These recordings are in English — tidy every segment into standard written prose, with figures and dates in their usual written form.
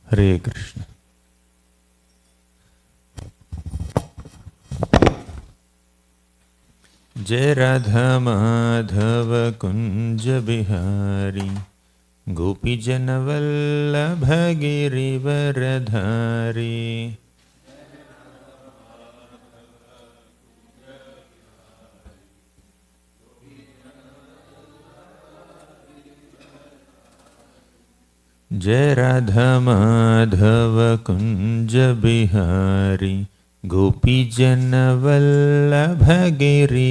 हरे कृष्ण। जय राधा माधव कुंज बिहारी गोपी जन वल्लभ गिरिवरधारी। जय राधा माधव कुंज बिहारी गोपी जन वल्लभ गिरिवरधारी।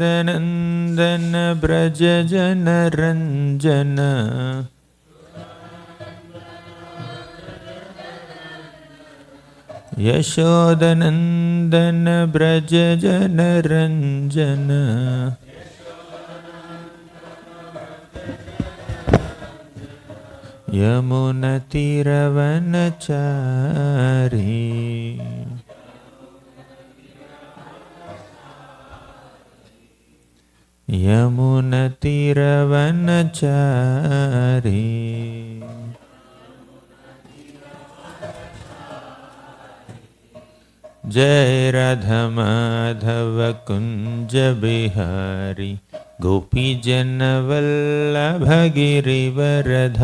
यशोदनंदन ब्रज जन रंजन यशोदनंदन ब्रज जन रंजन। यमुनतीरवनचारी यमुनतीरवनचारी। जय राधा माधव कुंज बिहारी गोपी जन वल्लभ गिरिवरधारी।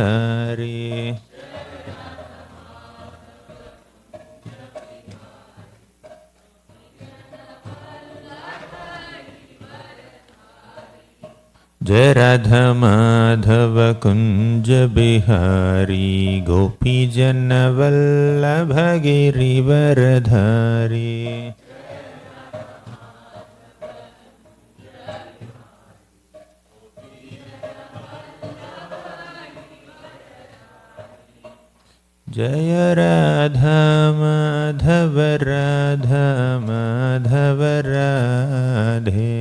जय राधा माधव कुंज बिहारी गोपी जन वल्लभ गिरिवरधारी। जय राधा माधव राधा माधव राधे।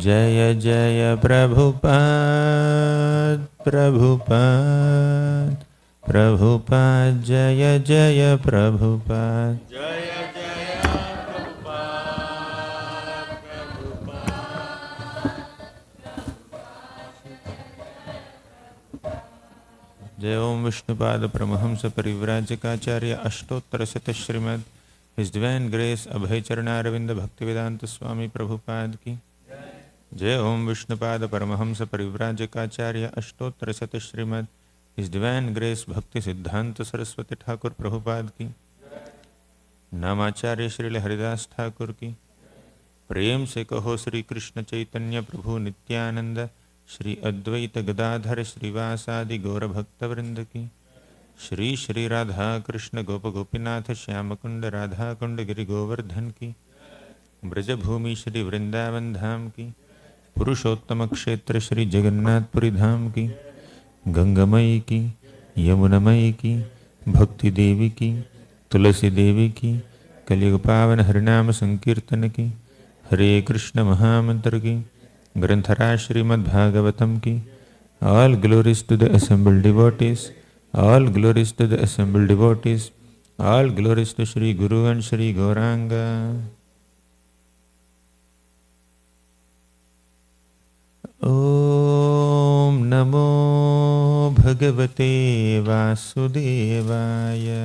जय जय प्रभुपाद प्रभुपाद प्रभुपाद जय जय प्रभुपाद। जय जय प्रभुपाद प्रभुपाद। जय Om Vishnupada Paramahamsa Parivrajakacharya Ashtottarashata Srimad His Divine Grace Abhay Charanaravinda Bhaktivedanta Swami Prabhupada की। जय Om Vishnupada Paramahamsa Parivrajakacharya Ashtottarashata Srimad His Divine Grace Bhakti Siddhanta Saraswati Thakur Prabhupada की। नामाचार्य श्रील हरिदास ठाकुर की। प्रेम से कहो श्री कृष्ण चैतन्य प्रभु नित्यानंद श्री अद्वैत गदाधर श्रीवासादि गौर भक्तवृंद की। श्री श्री राधा कृष्ण गोप गोपीनाथ श्याम कुंड राधा कुंड गिरि गोवर्धन की, ब्रजभूमि श्री वृंदावन धाम की, पुरुषोत्तम क्षेत्र श्री जगन्नाथपुरी धाम की, गंगामयी की, यमुनामयी की, भक्ति देवी की, तुलसी देवी की, कलियुग पावन हरिनाम संकीर्तन की, हरे कृष्ण महामंत्र की, ग्रंथराज श्रीमद्भागवतम की, all glories to the assembled devotees, all glories to the assembled devotees, all glories to Shri Guru and Shri Gauranga. Om Namo Bhagavate Vasudevaya.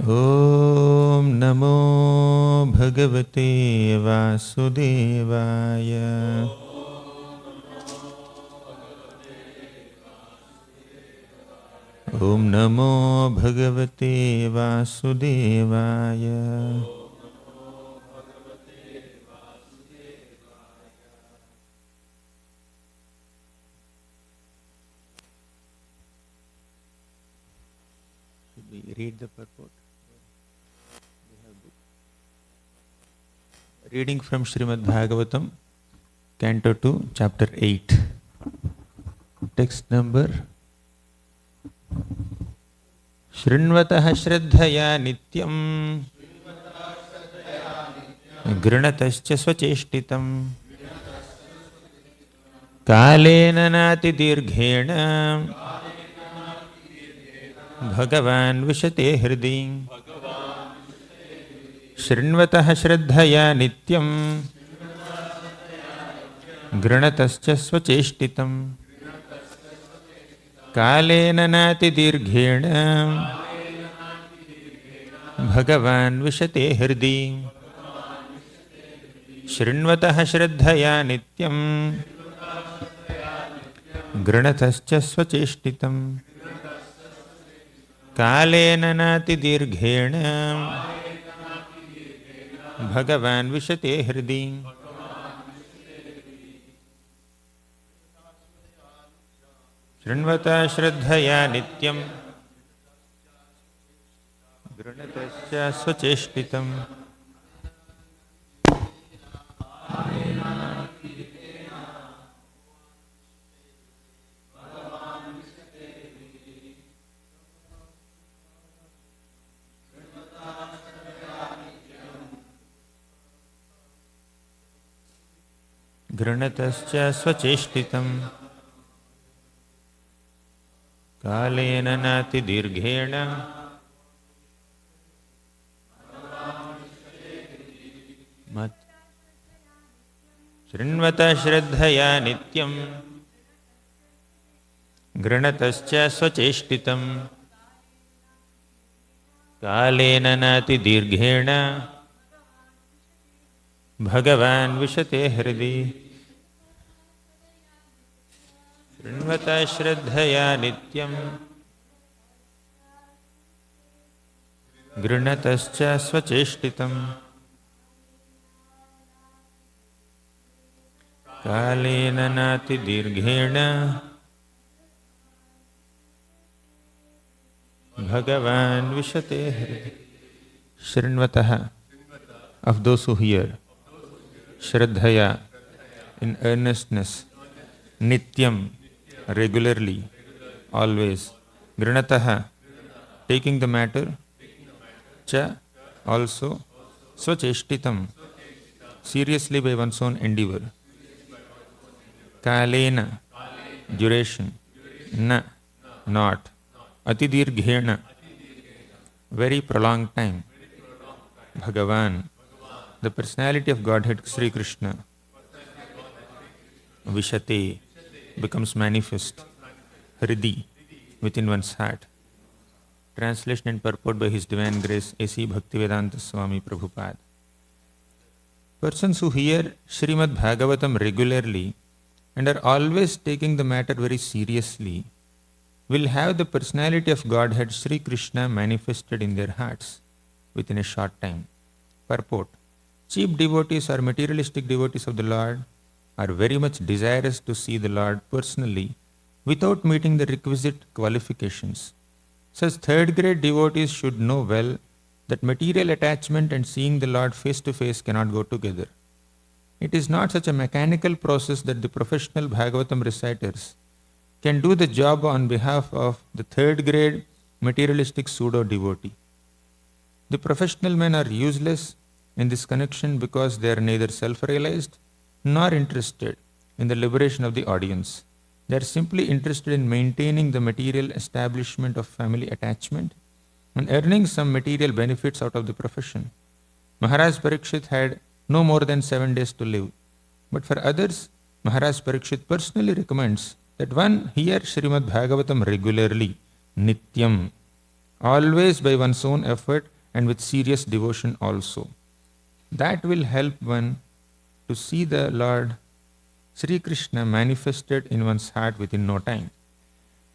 Om Namo Bhagavate Vasudevaya. Om Namo Bhagavate Vasudevaya. Should we read the purport? Reading from Srimad Bhagavatam, Canto 2, Chapter 8. Text number. Shrinvatah Shraddhaya Nityam Grinatascha Svacheshtitam Kalena Nati Dirghena Bhagavan Vishate Hridim Shrinvatah Shraddhaya Nityam Grinatascha Svacheshtitam Kalena Nati Dirghena Bhagavan Vishate Hridim Shrinvatah Shraddhaya Nityam Grinatascha Svacheshtitam Kalena Nati Dirghena Bhagavan Vishate Hridim. Shrinvata Shraddhaya Nityam Grinatascha Svacheshtitam Grinatascha Svacheshtitam Kalena Nati Dirghena Mat Shrinvata Shraddhaya Nityam Grinatascha Svacheshtitam Kalena Nati Dirghena Bhagavan Vishate Hridi Shrinvata Shraddhaya Nityam Grinatascha Svacheshtitam Kalena Nati Dirghena Bhagavan Vishate Hridi. Shrinvataha, of those who hear, Shraddhaya, in earnestness, Nityam, regularly, always, Grinataha, taking the matter, Cha, also, Svacheshtitam, seriously by one's own endeavor, Kalena, duration, Na, not, Atidirghena, very prolonged time, Bhagavan, the personality of Godhead Sri Krishna, Vishate, becomes manifest, Hridi, within one's heart. Translation and purport by His Divine Grace A.C. Bhaktivedanta Swami Prabhupada. Persons who hear Srimad Bhagavatam regularly and are always taking the matter very seriously will have the personality of Godhead Sri Krishna manifested in their hearts within a short time. Purport. Cheap devotees or materialistic devotees of the Lord are very much desirous to see the Lord personally without meeting the requisite qualifications. Such third grade devotees should know well that material attachment and seeing the Lord face to face cannot go together. It is not such a mechanical process that the professional Bhagavatam reciters can do the job on behalf of the third grade materialistic pseudo devotee. The professional men are useless in this connection because they are neither self-realized nor interested in the liberation of the audience. They are simply interested in maintaining the material establishment of family attachment and earning some material benefits out of the profession. Maharaj Parikshit had no more than 7 days to live. But for others, Maharaj Parikshit personally recommends that one hear Srimad Bhagavatam regularly, nityam, always by one's own effort and with serious devotion also. That will help one to see the Lord Sri Krishna manifested in one's heart within no time.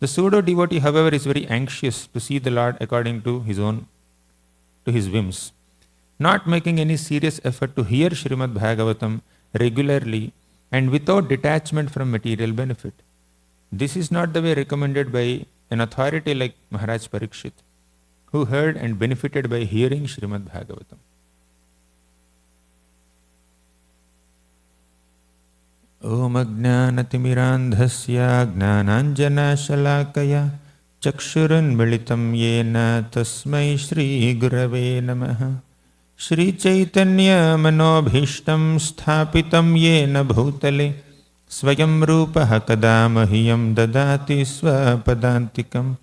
The pseudo devotee, however, is very anxious to see the Lord according to his whims, not making any serious effort to hear Srimad Bhagavatam regularly and without detachment from material benefit. This is not the way recommended by an authority like Maharaj Parikshit, who heard and benefited by hearing Srimad Bhagavatam. Om Ajnanatimirandhasya Gnananjanashalakaya Chakshurunmilitam Yena Tasmai Shri Gurave Namaha Shri Chaitanya Manobhishtam Sthapitam Yena Bhutale Swayam Rupaha Kadamahiyam Dadati Swapadantikam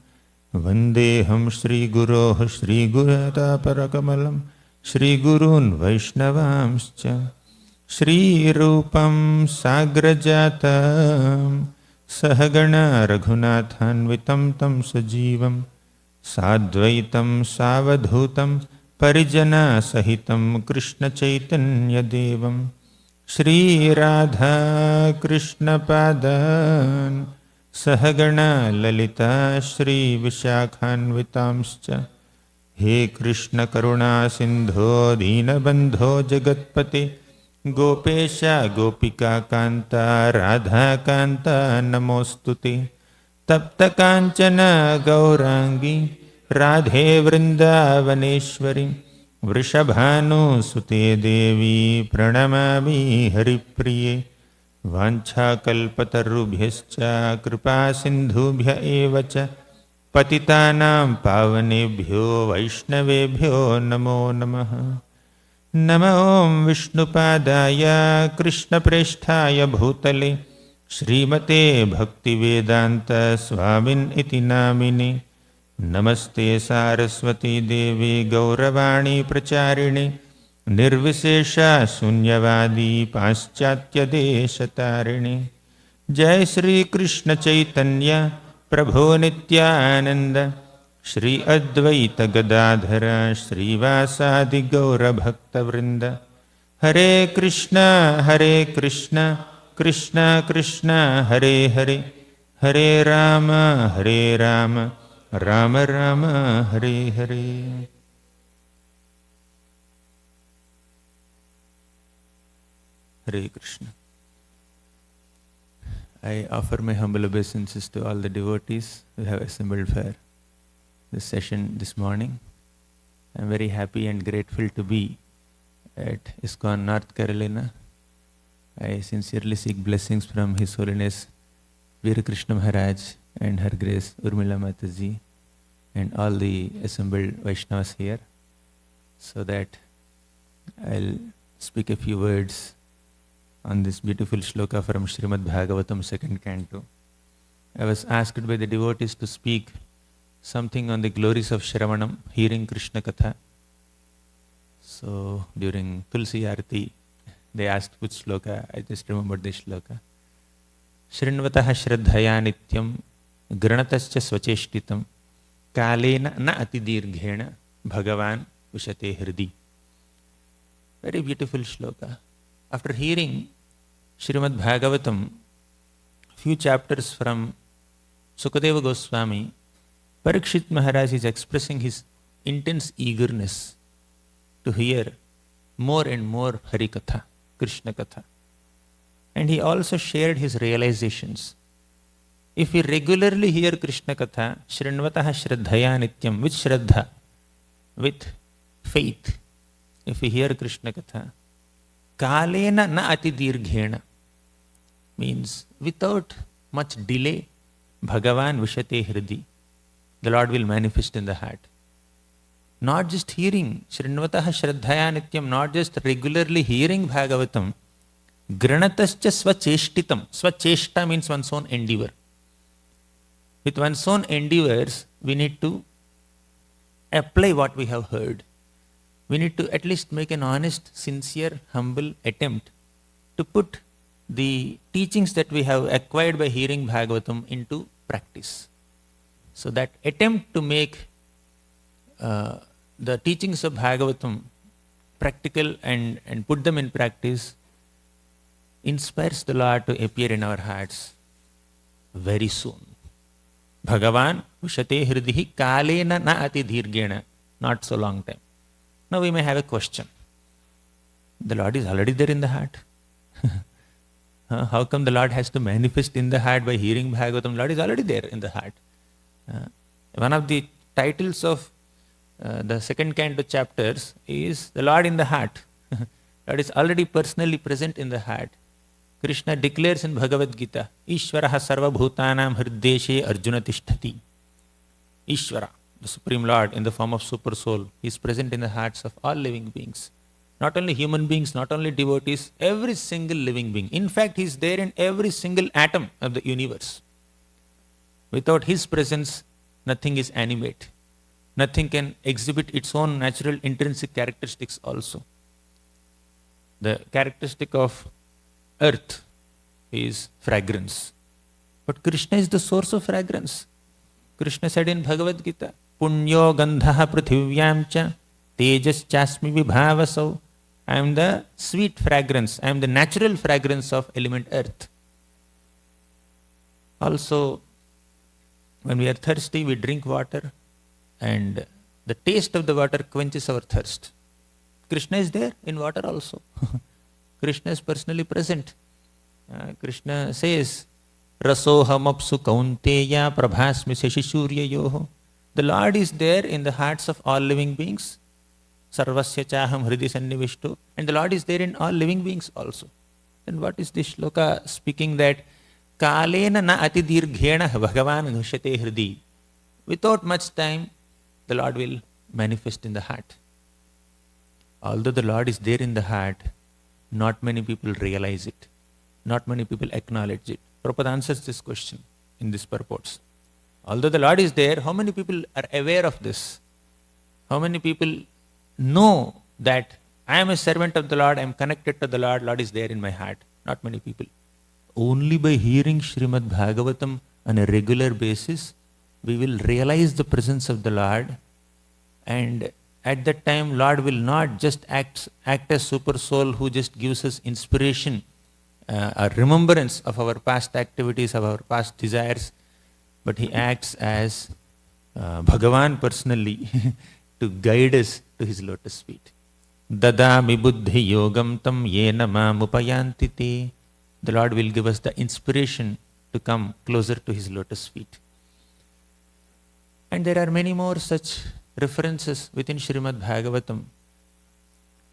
Vandeham Shri Guroh Shri Gurata Parakamalam Shri Gurun Vaishnavamscha Shri Rupam Sagrajatam Sahagana Raghunathanvitam Tam Sajivam Sadvaitam Savadhutam Parijana Sahitam Krishna Chaitanya Devam Shri Radha Krishna Padan Sahagana Lalita Shri Vishakhanvitamscha He Krishna Karuna Sindho Dinabandho Jagatpate Gopesha Gopika Kanta Radha Kanta Namostute Tapta Kanchana Gaurangi Radhe Vrindavaneshwari Vrishabhanu Sute Devi Pranamami Haripriye Vancha Kalpatarubhyascha Kripa Sindhubhya Evacha Patitanam Pavanebhyo Vaishnavebhyo Namo Namaha Namo Om Vishnupadaya Krishna Presthaya Bhutale Srimate Bhaktivedanta Swamin Iti Namine Namaste Saraswati Devi Gauravani Pracharine Nirvisesha Sunyavadi Paschatya Deshatarine Jai Sri Krishna Chaitanya Prabhu Nityananda Shri Advaita Gadadhara Shri Vasadi Gaura Bhakta Vrinda Hare Krishna Krishna Krishna Hare Hare Hare Rama Rama Rama Hare Hare. Hare Krishna. I offer my humble obeisances to all the devotees who have assembled for this session this morning. I am very happy and grateful to be at ISKCON, North Carolina. I sincerely seek blessings from His Holiness Veera Krishna Maharaj and Her Grace Urmila Mataji and all the assembled Vaishnavas here, so that I'll speak a few words on this beautiful shloka from Srimad Bhagavatam, 2nd Canto. I was asked by the devotees to speak something on the glories of Shravanam, hearing Krishna Katha. So during Tulsi Arati, they asked which shloka. I just remembered this shloka. Shrinvataha Shraddhaya Nityam Granatascha Swacheshtitam Kalena Na Atidirghena Bhagavan Ushate Hridi. Very beautiful shloka. After hearing Srimad Bhagavatam, few chapters from Sukadeva Goswami, Parikshit Maharaj is expressing his intense eagerness to hear more and more Hari Katha, Krishna Katha. And he also shared his realizations. If we regularly hear Krishna Katha, Shrinvatah Shraddhaya Nityam, with Shraddha, with faith, if we hear Krishna Katha, Kalena na ati dirghena, means without much delay, Bhagavan Vishate Hridi, the Lord will manifest in the heart. Not just hearing, Shrinvatah Shraddhaya Nityam, not just regularly hearing Bhagavatam, Granatascha Swacheshtitam. Swacheshta means one's own endeavor. With one's own endeavors, we need to apply what we have heard. We need to at least make an honest, sincere, humble attempt to put the teachings that we have acquired by hearing Bhagavatam into practice. So that attempt to make the teachings of Bhagavatam practical and put them in practice inspires the Lord to appear in our hearts very soon. Bhagavan Vishate Hridihi Kalena na ati dirghena, not so long time. Now we may have a question. The Lord is already there in the heart. How come the Lord has to manifest in the heart by hearing Bhagavatam? The Lord is already there in the heart. One of the titles of the second canto chapters is The Lord in the Heart. Lord is already personally present in the heart. Krishna declares in Bhagavad Gita, Ishvaraha sarva bhutanam hriddeshe arjuna tishtati. Ishvara, the Supreme Lord in the form of Super Soul, is present in the hearts of all living beings. Not only human beings, not only devotees, every single living being. In fact, He is there in every single atom of the universe. Without His presence, nothing is animate. Nothing can exhibit its own natural intrinsic characteristics also. The characteristic of earth is fragrance. But Krishna is the source of fragrance. Krishna said in Bhagavad Gita, Punyo gandha prithivyam cha tejas chasmi vibhavasau. I am the sweet fragrance. I am the natural fragrance of element earth. Also, when we are thirsty, we drink water, and the taste of the water quenches our thirst. Krishna is there in water also. Krishna is personally present. Krishna says, Rasoham apsu kaunteya prabhasmi seshishuryayoho. The Lord is there in the hearts of all living beings. Sarvasya chaham hridi sannivishto. And the Lord is there in all living beings also. Then what is this shloka speaking that Kalena na ati dirghena bhagavan nushate hridi. Without much time, the Lord will manifest in the heart. Although the Lord is there in the heart, not many people realize it. Not many people acknowledge it. Prabhupada answers this question in this purports. Although the Lord is there, how many people are aware of this? How many people know that I am a servant of the Lord, I am connected to the Lord, Lord is there in my heart? Not many people. Only by hearing Srimad Bhagavatam on a regular basis, we will realize the presence of the Lord, and at that time Lord will not just act as super soul who just gives us inspiration, a remembrance of our past activities, of our past desires, but He acts as Bhagavan personally to guide us to His lotus feet. Dadami buddhi yogam tam yena mamupayanti te. The Lord will give us the inspiration to come closer to His lotus feet. And there are many more such references within Srimad Bhagavatam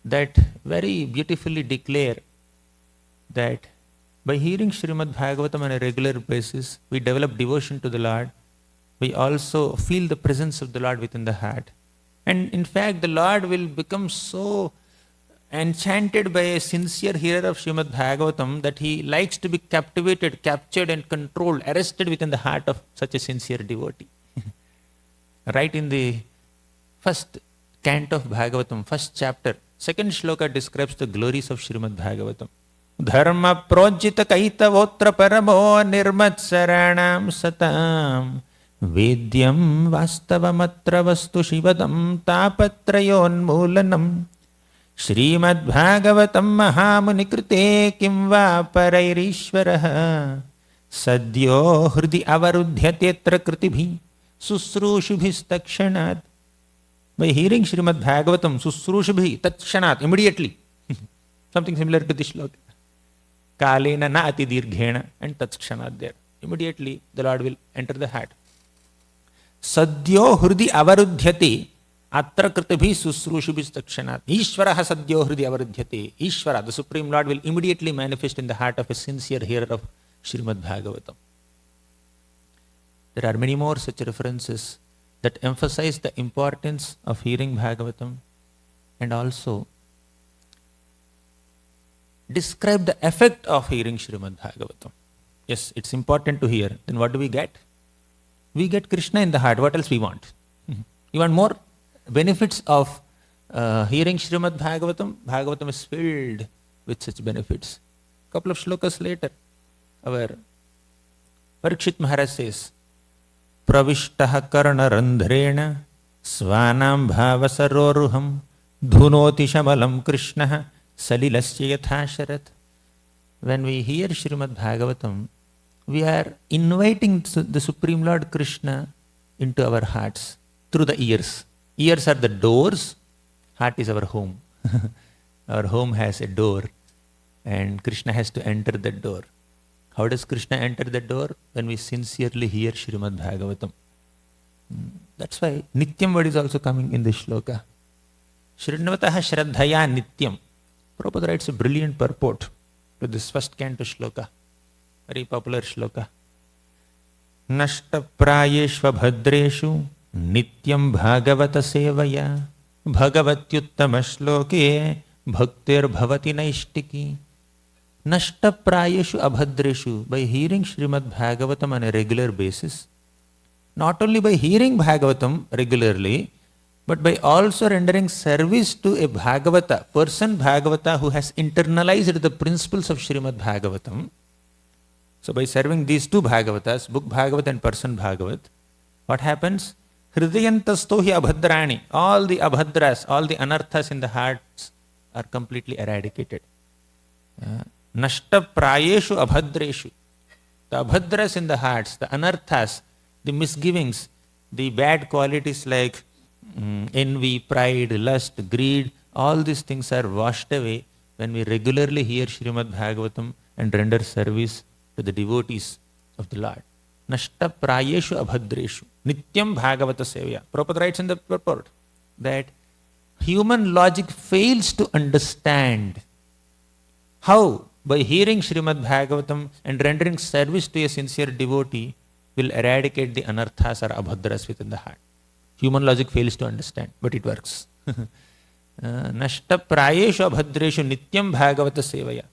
that very beautifully declare that by hearing Srimad Bhagavatam on a regular basis, we develop devotion to the Lord. We also feel the presence of the Lord within the heart. And in fact, the Lord will become so enchanted by a sincere hearer of Srimad Bhagavatam that He likes to be captivated, captured and controlled, arrested within the heart of such a sincere devotee. Right in the first canto of Bhagavatam, first chapter, second shloka describes the glories of Srimad Bhagavatam. Dharma projita kaitavotra paramo nirmatsaranam satam vedyam vastavamatra vastu shivadam tapatrayonmulanam Srimad Bhagavatam mahamunikrite kim va parairishvaraha sadyo hridi avarudhyatetra kritibhi susrushubhistakshanat. By hearing Srimad Bhagavatam, susrushubhi takshanat, immediately. Something similar to this shloka. kalena na ati dirghena, and tatskshana there. Immediately the Lord will enter the heart. Sadyo hrudi avarudhyati atra kritabhi susrushubhi takshanat. Ishvaraha sadyo hrudi avarudhyati. Ishvara, the Supreme Lord, will immediately manifest in the heart of a sincere hearer of Srimad Bhagavatam. There are many more such references that emphasize the importance of hearing Bhagavatam and also describe the effect of hearing Srimad Bhagavatam. Yes, it's important to hear. Then what do we get? We get Krishna in the heart. What else we want? You want more benefits of hearing Srimad Bhagavatam? Bhagavatam is filled with such benefits. Couple of shlokas later, our Parikshit Maharaj says, Pravishtah karna randhrena svanam bhavasaroruham dhunoti shamalam Krishna salilasya yathasharat. When we hear Srimad Bhagavatam, we are inviting the Supreme Lord Krishna into our hearts through the ears. Ears are the doors, heart is our home. Our home has a door and Krishna has to enter that door. How does Krishna enter the door? When we sincerely hear Srimad Bhagavatam. That's why Nityam word is also coming in this shloka. Shrindvataha Shraddhaya Nityam. Prabhupada writes a brilliant purport to this first canto shloka. Very popular shloka. Nashta prayeshva bhadreshu Nityam Bhagavata Sevaya Bhagavatyuttama shloke Bhaktir Bhavati Naishtiki. Nashta prayeshu abhadreshu. By hearing Srimad Bhagavatam on a regular basis, not only by hearing Bhagavatam regularly, but by also rendering service to a Bhagavata, person Bhagavata who has internalized the principles of Srimad Bhagavatam. So by serving these two Bhagavatas, book Bhagavat and person Bhagavat, what happens? Hridayantasto hi abhadrani. All the abhadras, all the anarthas in the hearts are completely eradicated. Nashta prayeshu abhadreshu. The abhadras in the hearts, the anarthas, the misgivings, the bad qualities like envy, pride, lust, greed, all these things are washed away when we regularly hear Srimad Bhagavatam and render service to the devotees of the Lord. Nashta prayeshu abhadreshu. Nityam Bhagavata Sevaya. Prabhupada writes in the purport that human logic fails to understand how by hearing Srimad Bhagavatam and rendering service to a sincere devotee will eradicate the anarthas or abhadras within the heart. Human logic fails to understand, but it works. Nashta prayeshu abhadreshu nityam bhagavata sevaya.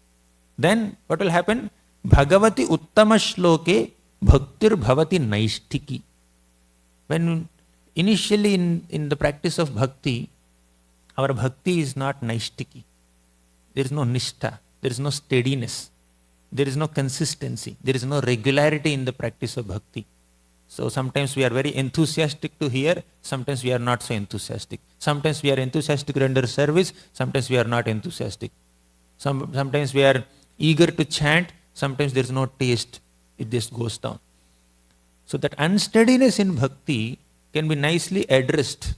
Then what will happen? Bhagavati uttama shloke bhaktir bhavati naishtiki. When initially in the practice of bhakti, our bhakti is not naishtiki. There is no nishtha. There is no steadiness. There is no consistency. There is no regularity in the practice of bhakti. So sometimes we are very enthusiastic to hear, sometimes we are not so enthusiastic. Sometimes we are enthusiastic to render service, sometimes we are not enthusiastic. Sometimes we are eager to chant, sometimes there is no taste. It just goes down. So that unsteadiness in bhakti can be nicely addressed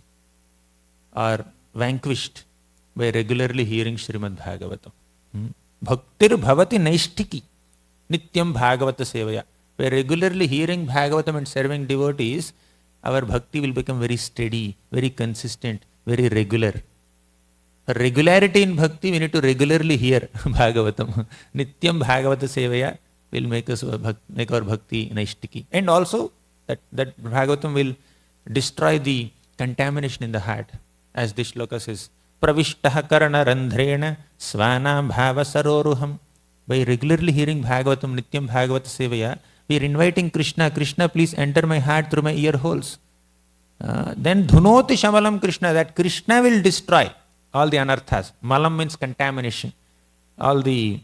or vanquished by regularly hearing Srimad Bhagavatam. Bhaktir bhavati naishtiki nityam bhagavata sevaya. By regularly hearing Bhagavatam and serving devotees, our bhakti will become very steady, very consistent, very regular. For regularity in bhakti, we need to regularly hear Bhagavatam. Nityam bhagavata sevaya will make our bhakti naishtiki. And also that Bhagavatam will destroy the contamination in the heart. As this shloka says, Pravishtah karana randhrena svanam bhavasaroruham. By regularly hearing Bhagavatam, Nityam Bhagavata Sevaya, we are inviting Krishna. Krishna, please enter my heart through my ear holes. Then dhunoti shamalam Krishna, that Krishna will destroy all the anarthas. Malam means contamination. All the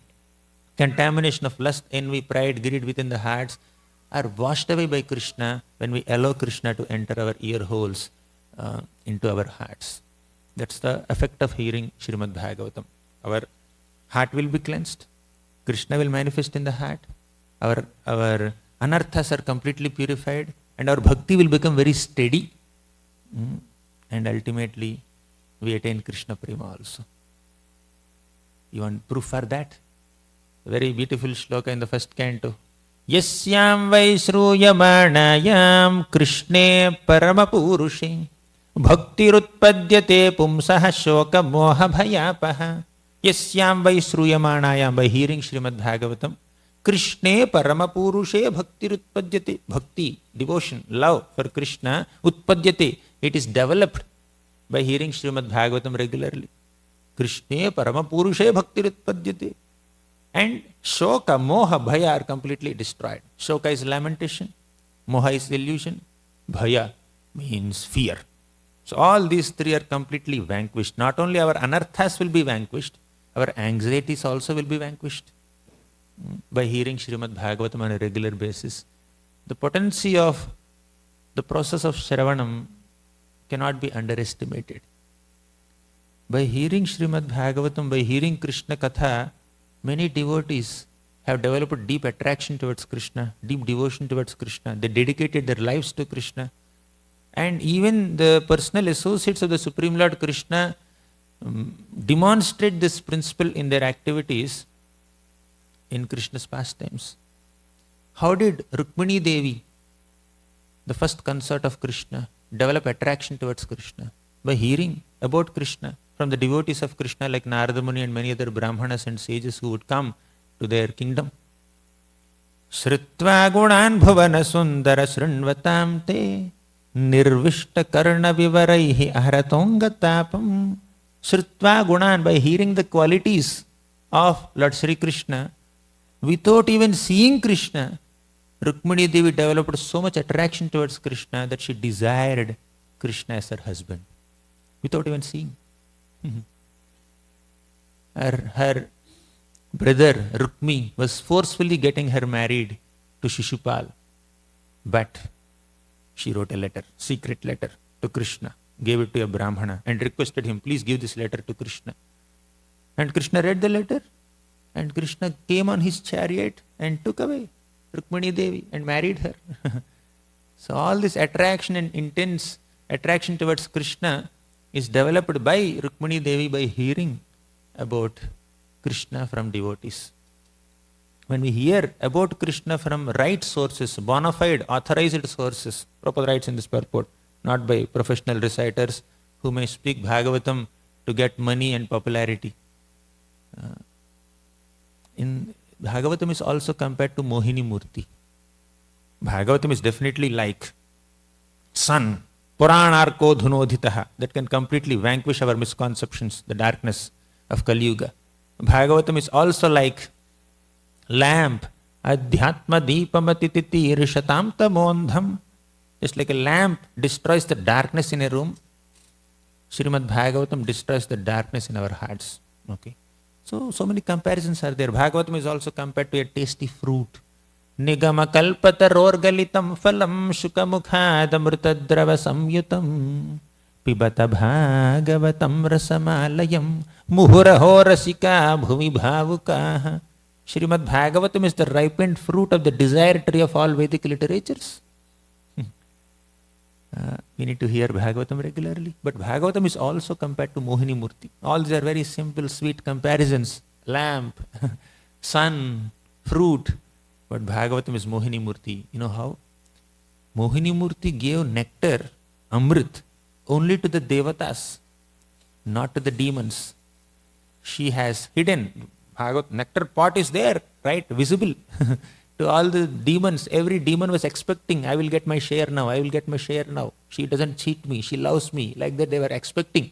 contamination of lust, envy, pride, greed within the hearts are washed away by Krishna when we allow Krishna to enter our ear holes into our hearts. That's the effect of hearing Srimad Bhagavatam. Our heart will be cleansed. Krishna will manifest in the heart. Our anarthas are completely purified and our bhakti will become very steady. And ultimately, we attain Krishna Prema also. You want proof for that? Very beautiful shloka in the first canto. Yasyam vai shruyamanayam Krishne paramapurushe bhaktirutpadyate pumsah shoka moha bhayapaha. Yasyam vai shruyamanayam, by hearing Srimad Bhagavatam, Krishne paramapurushe bhaktirutpadyate. Bhakti, devotion, love for Krishna, utpadyate, it is developed by hearing Srimad Bhagavatam regularly. Krishne paramapurushe bhaktirutpadyate. And shoka, moha, bhaya are completely destroyed. Shoka is lamentation, moha is illusion, bhaya means fear. So all these three are completely vanquished. Not only our anarthas will be vanquished, our anxieties also will be vanquished by hearing Srimad Bhagavatam on a regular basis. The potency of the process of Shravanam cannot be underestimated. By hearing Srimad Bhagavatam, by hearing Krishna Katha, many devotees have developed deep attraction towards Krishna, deep devotion towards Krishna. They dedicated their lives to Krishna. And even the personal associates of the Supreme Lord Krishna demonstrate this principle in their activities in Krishna's pastimes. How did Rukmini Devi, the first consort of Krishna, develop attraction towards Krishna? By hearing about Krishna from the devotees of Krishna like Narada Muni and many other Brahmanas and sages who would come to their kingdom. Sritva gunan bhuvana sundara srinvatam te nirvishta karna vivaraihi ahratonga tapam. Sritva gunan, by hearing the qualities of Lord Sri Krishna, without even seeing Krishna, Rukmini Devi developed so much attraction towards Krishna that she desired Krishna as her husband, without even seeing. Her brother Rukmi was forcefully getting her married to Shishupal, but she wrote a letter, secret letter to Krishna, gave it to a Brahmana and requested him, please give this letter to Krishna. And Krishna read the letter, and Krishna came on his chariot and took away Rukmini Devi and married her. So all this attraction and intense attraction towards Krishna is developed by Rukmini Devi by hearing about Krishna from devotees. When we hear about Krishna from right sources, bona fide, authorized sources, Prabhupada writes in this purport, not by professional reciters who may speak Bhagavatam to get money and popularity. In Bhagavatam is also compared to Mohini Murti. Bhagavatam is definitely like sun, Puranarko dhunodhitaha, that can completely vanquish our misconceptions, the darkness of Kali Yuga. Bhagavatam is also like lamp, adhyatma deepamatititi rishatam tamondham. Just like a lamp destroys the darkness in a room, Srimad Bhagavatam destroys the darkness in our hearts. Okay. So many comparisons are there. Bhagavatam is also compared to a tasty fruit. Nigama kalpatarorgalitam phalam shukamukhadamrutadrava samyutam pibata bhagavatam rasamalayam muhuraho rasika bhumi bhavukaha. Srimad Bhagavatam is the ripened fruit of the desire tree of all Vedic literatures. We need to hear Bhagavatam regularly. But Bhagavatam is also compared to Mohini Murti. All these are very simple, sweet comparisons. Lamp, sun, fruit. But Bhagavatam is Mohini Murti. You know how? Mohini Murti gave nectar, Amrit, only to the Devatas, not to the demons. She has hidden. Bhagavat nectar pot is there, right? Visible. To all the demons, every demon was expecting, I will get my share now, I will get my share now. She doesn't cheat me, she loves me. Like that they were expecting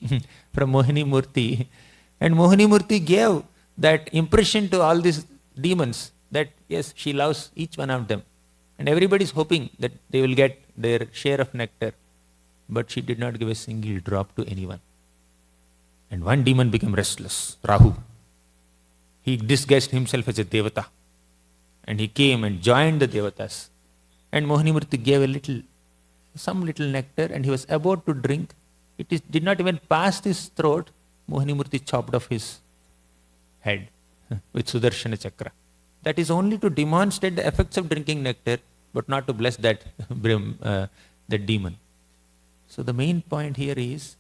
from Mohini Murti. And Mohini Murti gave that impression to all these demons that yes, she loves each one of them. And everybody is hoping that they will get their share of nectar. But she did not give a single drop to anyone. And one demon became restless, Rahu. He disguised himself as a Devata. And he came and joined the Devatas. And Mohini Murti gave some little nectar, and he was about to drink. Did not even pass his throat. Mohini Murti chopped off his head with Sudarshana Chakra. That is only to demonstrate the effects of drinking nectar, but not to bless that demon. So the main point here is,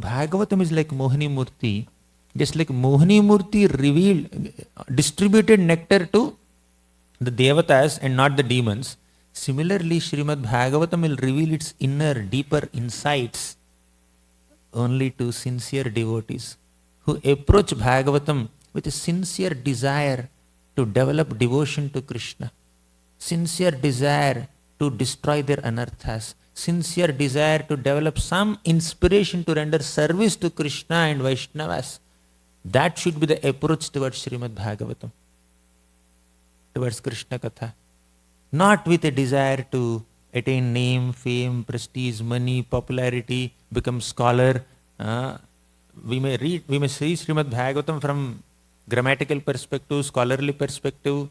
Bhagavatam is like Mohini Murti, Just like Mohini Murti distributed nectar to the devatas and not the demons, similarly Srimad Bhagavatam will reveal its inner, deeper insights only to sincere devotees who approach Bhagavatam with a sincere desire to develop devotion to Krishna, sincere desire to destroy their anarthas, sincere desire to develop some inspiration to render service to Krishna and Vaishnavas. That should be the approach towards Srimad Bhagavatam, towards Krishna Katha. Not with a desire to attain name, fame, prestige, money, popularity, become scholar. We may see Srimad Bhagavatam from grammatical perspective, scholarly perspective,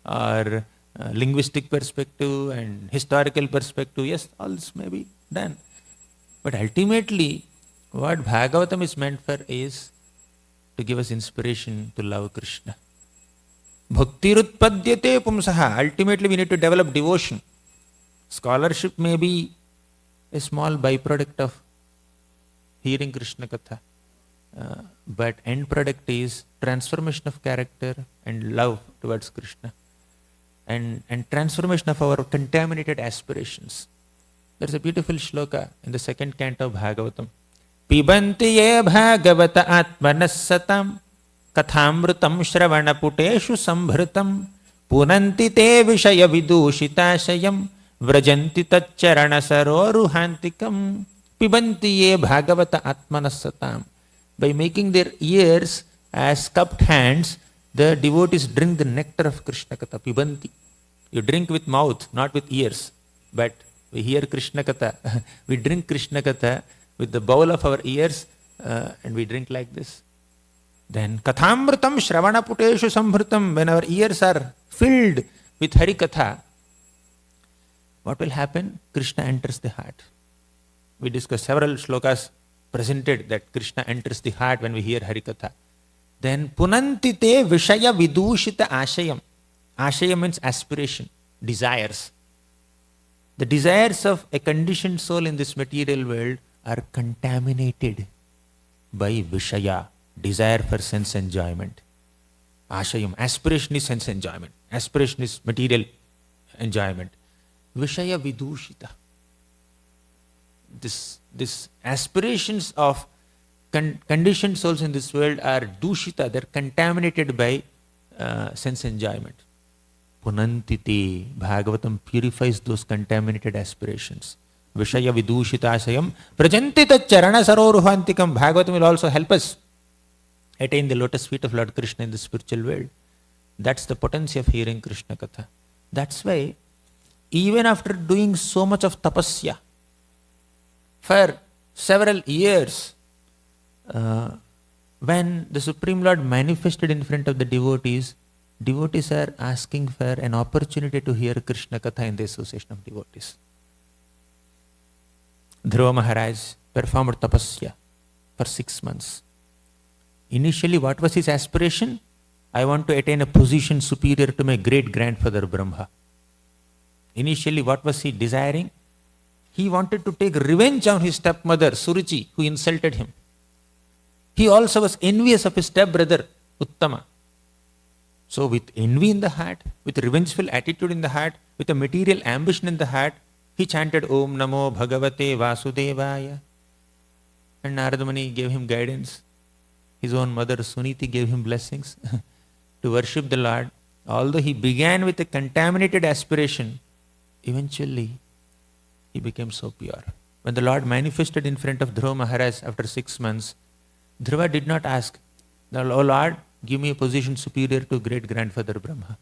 or linguistic perspective and historical perspective. Yes, all this may be done. But ultimately, what Bhagavatam is meant for is to give us inspiration to love Krishna. Bhaktirutpadyate pumsaha. Ultimately, we need to develop devotion. Scholarship may be a small byproduct of hearing Krishna Katha. But end product is transformation of character and love towards Krishna. And transformation of our contaminated aspirations. There's a beautiful shloka in the second canto of Bhagavatam. Pibanti ye bhagavata atmanasatam kathamrutam shravanaputeshu sambhritam punanti te vishaya vidushitashayam vrajanti tacharana saroruhantikam. Pibanti ye bhagavata atmanasatam. By making their ears as cupped hands, the devotees drink the nectar of Krishna Katha. Pibanti. You drink with mouth, not with ears. But we hear Krishna Katha. We drink Krishna Katha with the bowl of our ears, and we drink like this. Then kathamrutam shravana puteshu sambhritam. When our ears are filled with Hari Katha, what will happen? Krishna enters the heart. We discussed several shlokas presented that Krishna enters the heart when we hear Hari Katha. Then punanti te vishaya vidushita ashayam. Ashayam means aspiration, desires. The desires of a conditioned soul in this material world are contaminated by vishaya, desire for sense enjoyment. Ashayam, aspiration is sense enjoyment. Aspiration is material enjoyment. Vishaya vidushita. This aspirations of conditioned souls in this world are dushita, they're contaminated by sense enjoyment. Punantiti, Bhagavatam purifies those contaminated aspirations. Vishaya vidushitashayam prajantita charana saroruhantikam. Bhagavatam will also help us attain the lotus feet of Lord Krishna in the spiritual world. That's the potency of hearing Krishna Katha. That's why even after doing so much of tapasya for several years, when the Supreme Lord manifested in front of the devotees, devotees are asking for an opportunity to hear Krishna Katha in the association of devotees. Dhruva Maharaj performed tapasya for 6 months. Initially, what was his aspiration? I want to attain a position superior to my great-grandfather Brahma. Initially, what was he desiring? He wanted to take revenge on his stepmother Suruchi, who insulted him. He also was envious of his stepbrother Uttama. So with envy in the heart, with revengeful attitude in the heart, with a material ambition in the heart, he chanted Om Namo Bhagavate Vasudevaya. And Narada Muni gave him guidance. His own mother Suniti gave him blessings to worship the Lord. Although he began with a contaminated aspiration, eventually he became so pure. When the Lord manifested in front of Dhruva Maharaj after 6 months, Dhruva did not ask, "Oh Lord, give me a position superior to great-grandfather Brahma."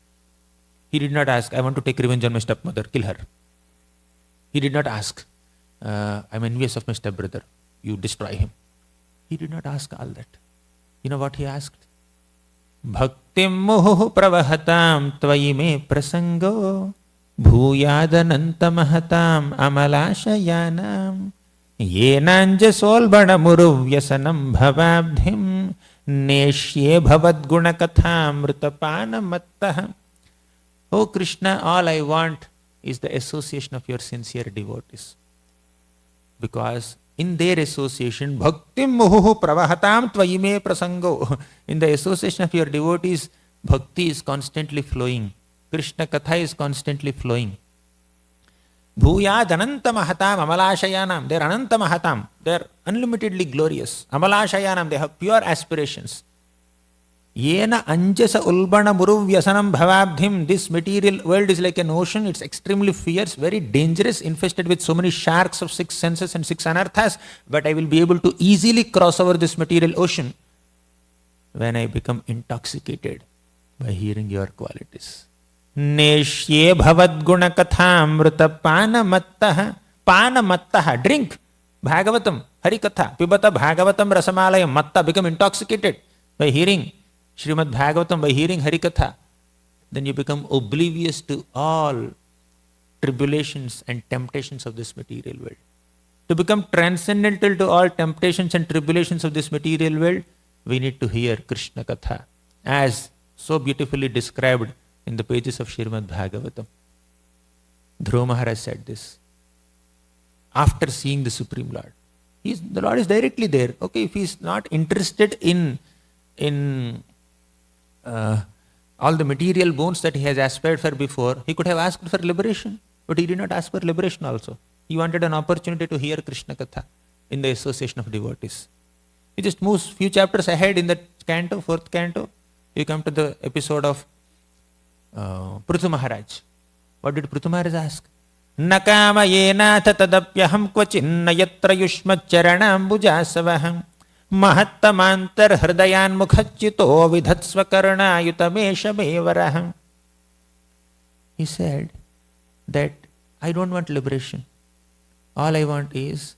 He did not ask, "I want to take revenge on my stepmother, kill her." He did not ask, "I'm envious of my stepbrother, you destroy him." He did not ask all that. You know what he asked? Bhaktim muhu pravahatam tvayi me prasango bhuyadananta mahatam amalashayanam yenanja solbana muru vyasanam bhavabdhim neshye bhavad gunakatham mrutapana mattah. Oh Krishna, all I want is the association of your sincere devotees. Because in their association, bhaktim muhuhu pravahatam tvayime prasango. In the association of your devotees, bhakti is constantly flowing. Krishna Katha is constantly flowing. Bhuyad ananta mahatam amalashayanam. They are ananta mahatam. They are unlimitedly glorious. Amalashayanam, they have pure aspirations. Yena anjasa ulbana muru vyasanam bhavabdhim. This material world is like an ocean. It's extremely fierce, very dangerous, infested with so many sharks of 6 senses and 6 anarthas. But I will be able to easily cross over this material ocean when I become intoxicated by hearing your qualities. Neshye bhavad guna kathamrita panamattaha. Panamattaha, drink Bhagavatam, Harikatha, Pibata Bhagavatam Rasamalayam, Matta, become intoxicated by hearing Srimad Bhagavatam, by hearing Harikatha. Then you become oblivious to all tribulations and temptations of this material world. To become transcendental to all temptations and tribulations of this material world, we need to hear Krishna Katha, as so beautifully described in the pages of Srimad Bhagavatam. Dhruva Maharaj said this after seeing the Supreme Lord. The Lord is directly there. Okay, if he is not interested in all the material boons that he has aspired for before, he could have asked for liberation. But he did not ask for liberation also. He wanted an opportunity to hear Krishna Katha in the association of devotees. He just moves few chapters ahead in the canto, 4th canto. You come to the episode of Prithu Maharaj. What did Prithu Maharaj ask? Nakama yenatha tadapyaham kvachinna yatra yushmat charanam bujasavaham mahattamantar hridayan mukhachito vidhatsva karna yutamesha mevaraham. He said that I don't want liberation. All I want is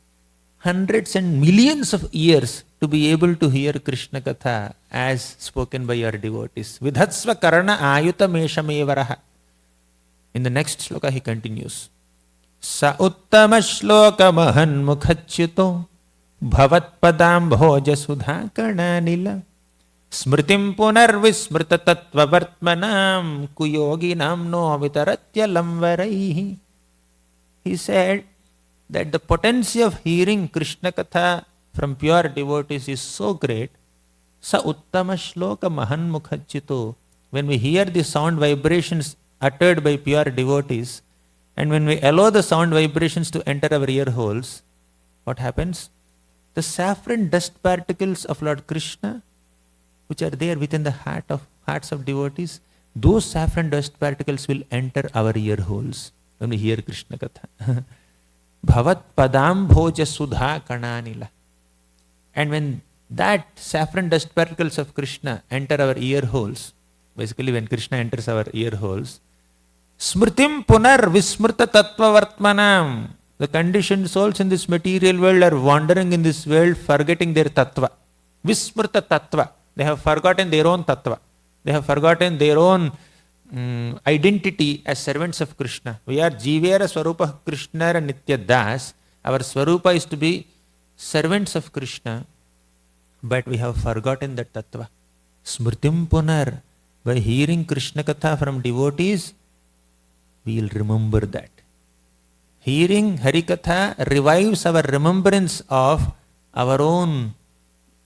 hundreds and millions of years to be able to hear Krishna Katha as spoken by your devotees. Vidhatsva karana ayuta meshamevaraha. In the next sloka he continues. Sa uttama shloka mahan mukhachyuto bhavat padam bhoja sudha karnanila smritim punar vismrita tattva vartmanam kuyoginam no vitaratya lamvaraihi. He said that the potency of hearing Krishna Katha from pure devotees is so great. Sa uttama shloka mahan mukhachito. When we hear the sound vibrations uttered by pure devotees, and when we allow the sound vibrations to enter our ear holes, what happens? The saffron dust particles of Lord Krishna, which are there within the hearts of devotees, those saffron dust particles will enter our ear holes when we hear Krishna Katha. Bhavat padam bhoja sudha kananila. And when that saffron dust particles of Krishna enter our ear holes, basically when Krishna enters our ear holes, smritim punar vismrta tattva vartmanam. The conditioned souls in this material world are wandering in this world, forgetting their tattva. Vismrta tattva. They have forgotten their own tattva. They have forgotten their own identity as servants of Krishna. We are Jivera Swarupa Krishna Nitya Das. Our Swarupa is to be servants of Krishna, but we have forgotten that tattva. Smritim punar. By hearing Krishna Katha from devotees, we will remember that. Hearing Harikatha revives our remembrance of our own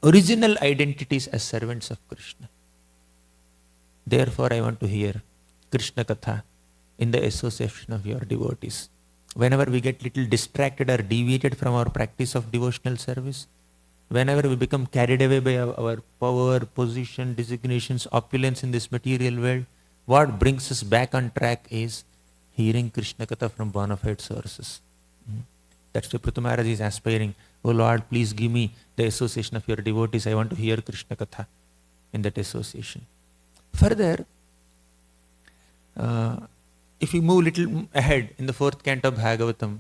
original identities as servants of Krishna. Therefore, I want to hear Krishna Katha in the association of your devotees. Whenever we get little distracted or deviated from our practice of devotional service, whenever we become carried away by our power, position, designations, opulence in this material world, what brings us back on track is hearing Krishna Katha from bona fide sources. That's why Prithu Maharaj is aspiring, oh Lord, please give me the association of your devotees. I want to hear Krishna Katha in that association. Further, if we move little ahead in the 4th canto of Bhagavatam,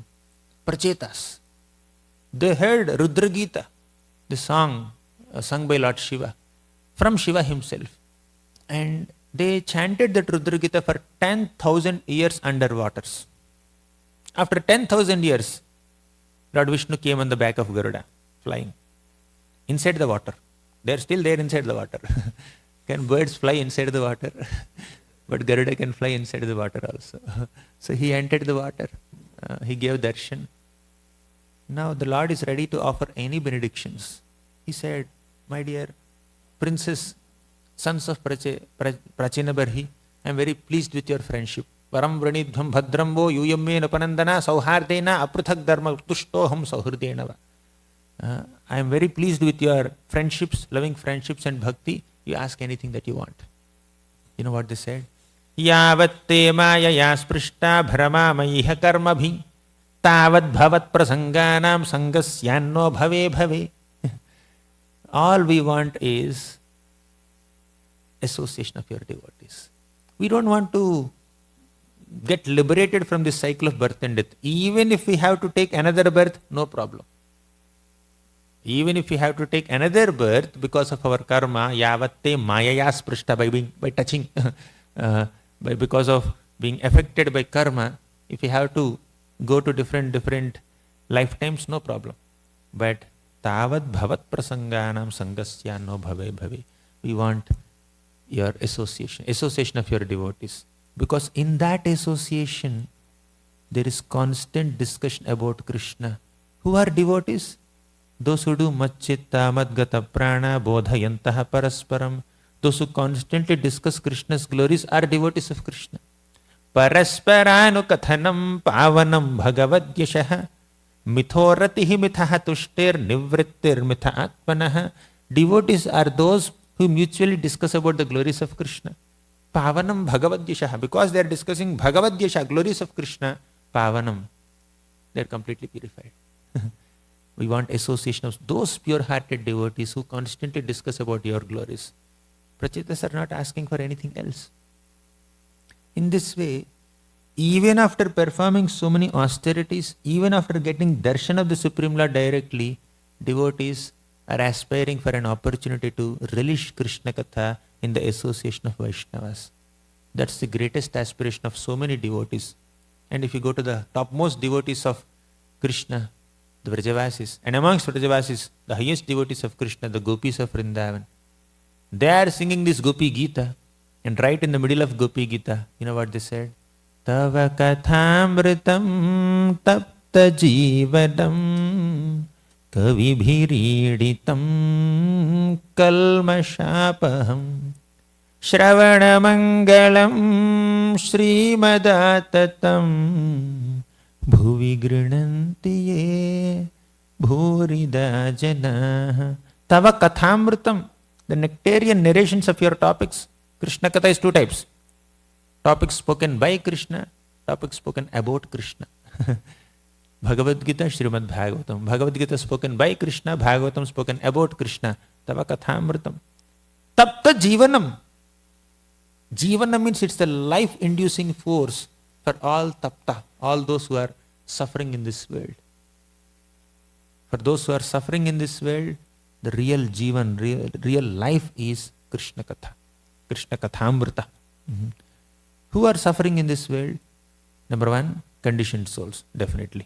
Prachetas, they heard Rudra Gita, the song sung by Lord Shiva, from Shiva himself. And they chanted that Rudra Gita for 10,000 years under waters. After 10,000 years, Lord Vishnu came on the back of Garuda, flying inside the water. They are still there inside the water. Can birds fly inside the water? But Garuda can fly inside the water also. So he entered the water. He gave darshan. Now the Lord is ready to offer any benedictions. He said, my dear princess, sons of Prachinabarhi, I am very pleased with your friendship. Varam vranidhvam bhadramvo yuyame napanandana sauhardena apruthak dharma tushtoham sauhrdena. I am very pleased with your friendships, loving friendships and bhakti. You ask anything that you want. You know what they said? Yavatte maya sprishta bhrama maiha karmabhi tavad bhavat prasanganam sangasyanno bhave bhave. All we want is association of your devotees. We don't want to get liberated from this cycle of birth and death. Even if we have to take another birth, no problem. Even if we have to take another birth because of our karma, yavatte mayaya sprishta, by touching, because of being affected by karma, if we have to go to different lifetimes, no problem. But tavad bhavat prasanganam sangasya no bhave bhave. We want your association of your devotees. Because in that association, there is constant discussion about Krishna. Who are devotees? Those who do macchitta madgata prana bodhayantaha parasparam. Those who constantly discuss Krishna's glories are devotees of Krishna. Parasparanu kathanam pavanam bhagavadyashaha mithoratihi mithaha tushtir nivrittir mitha atmanaha. Devotees are those who mutually discuss about the glories of Krishna. Pavanam bhagavadyashaha. Because they are discussing bhagavadyasha, glories of Krishna, pavanam. They are completely purified. We want association of those pure-hearted devotees who constantly discuss about your glories. Prachetas are not asking for anything else. In this way, even after performing so many austerities, even after getting darshan of the Supreme Lord directly, devotees are aspiring for an opportunity to relish Krishna Katha in the association of Vaishnavas. That's the greatest aspiration of so many devotees. And if you go to the topmost devotees of Krishna, the Vrajavasis, and amongst Vrajavasis, the highest devotees of Krishna, the Gopis of Vrindavan, they are singing this Gopi Gita, and right in the middle of Gopi Gita, you know what they said? Tava kathamritam tapta jivadam kavibhiriditam kalmashapaham shravanamangalam srimadatam bhuvi grinanti ye bhurida jana. Tava kathamritam, the nectarian narrations of your topics. Krishna Katha is two types. Topics spoken by Krishna, topics spoken about Krishna. Bhagavad Gita, Srimad Bhagavatam. Bhagavad Gita spoken by Krishna, Bhagavatam spoken about Krishna. Tava kathamritam. Tapta jivanam. Jivana means it's the life-inducing force for all tapta, all those who are suffering in this world. For those who are suffering in this world, the real jivan, real life is Krishna Katha. Krishna Kathamrita. Who are suffering in this world? Number one, conditioned souls, definitely.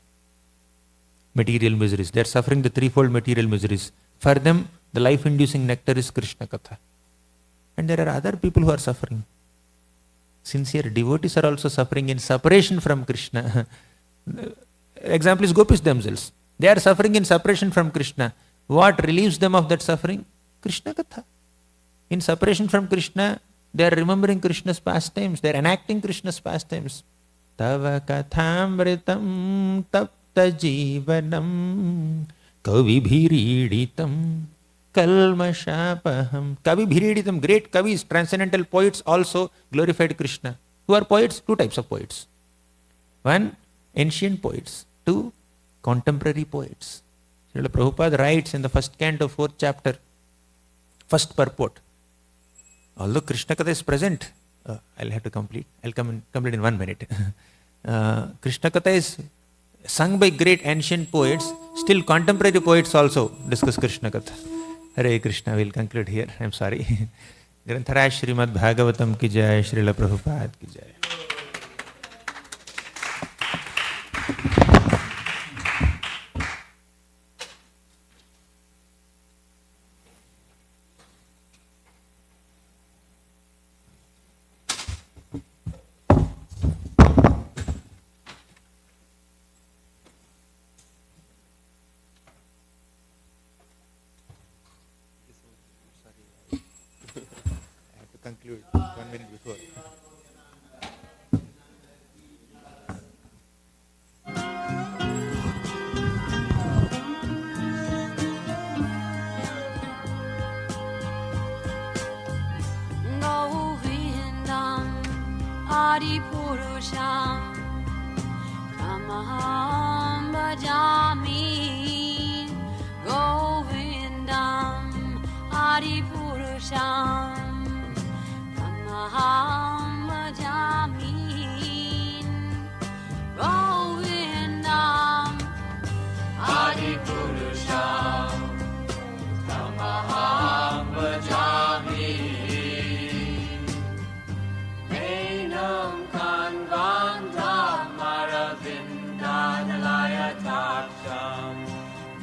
Material miseries. They are suffering the threefold material miseries. For them, the life-inducing nectar is Krishna Katha. And there are other people who are suffering. Sincere devotees are also suffering in separation from Krishna. Example is gopis themselves. They are suffering in separation from Krishna. What relieves them of that suffering? Krishna Katha. In separation from Krishna, they are remembering Krishna's pastimes. They are enacting Krishna's pastimes. Tava kathamritam tapta jivanam kavibhiriditam kalmashapaham. Kavibhiriditam, great kavis, transcendental poets also glorified Krishna. Who are poets? Two types of poets. One, ancient poets. Two, contemporary poets. Srila Prabhupada writes in the first canto, fourth chapter, first purport. Although Krishna Katha is present, I'll have to complete. I'll complete in 1 minute. Krishna Katha is sung by great ancient poets. Still contemporary poets also discuss Krishna Katha. Hare Krishna, we'll conclude here. I'm sorry. Granthara Srimad Bhagavatam ki jai, Srila Prabhupada ki jai. conclude 1 minute before. Govindam Adipurusham Tamaham Bhajami Govindam Adipurusham Tamaham Bhajami Govindam Adipurusham Tamaham Bhajami Enam Kanvandam Maravindanalayataptam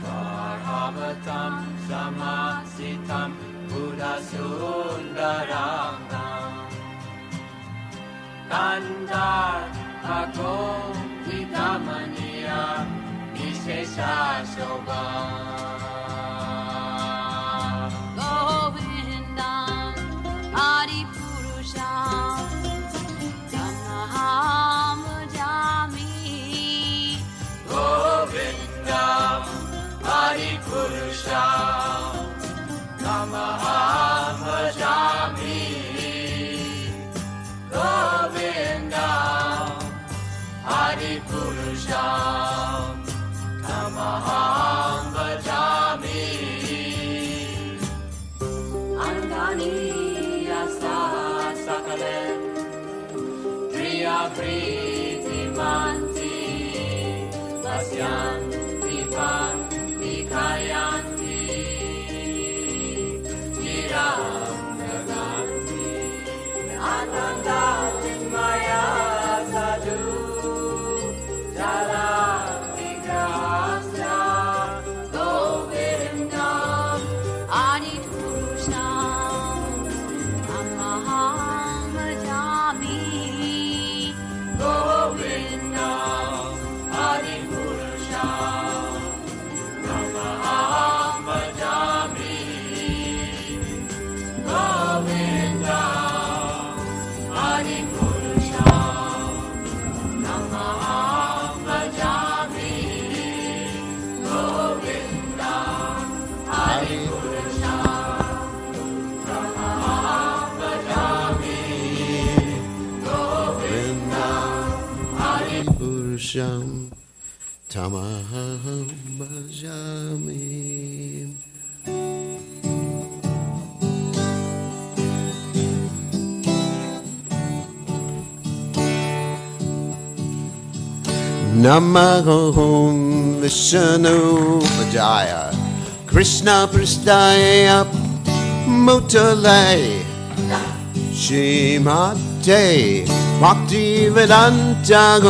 Varhavatam Samasitam Buddhasundarangam Kandar Agom Vidamaniya Vishesha Shobham Govindam Adipurusham Tamaham Bhajami Govindam Adipurusham Tamaham Bhajami Govindam Adipurusham Tamaham Bhajami Anandani Asa Sakalen Priya Priti Manti Vasyan Vivan Vikayanti Chiram Naganti Ananda Chinmaya Sadhu Jala Vigrahasya Govindam Adipurusham Tamaham Bhajami Govindam Adipurusham Tamaham Bhajami Govindam Adipurusham Tamaham Bhajami Govindam Adipurusham Tamaham Bhajami Govindam Purusham Tamaham Bhajami. Namahom Vishnu Vajaya Krishna Prasthaya Mutale Shimate Bhakti Vedanta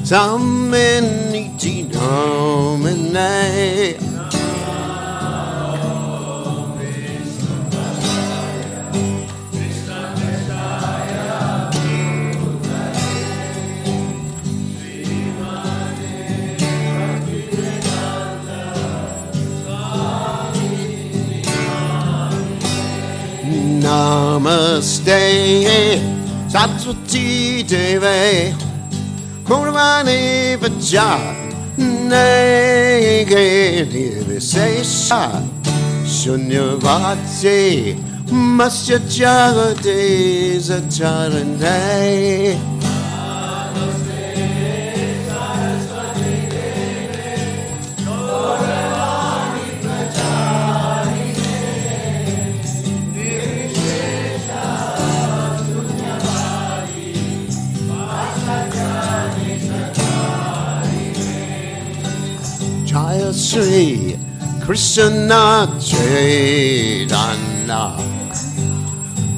Samaniti Namane Namaste Saraswati Deve Kurvani Vajane Visesha Shunyavati Masya Jagati Zatarane Jaya Sri Krishna Chaitanya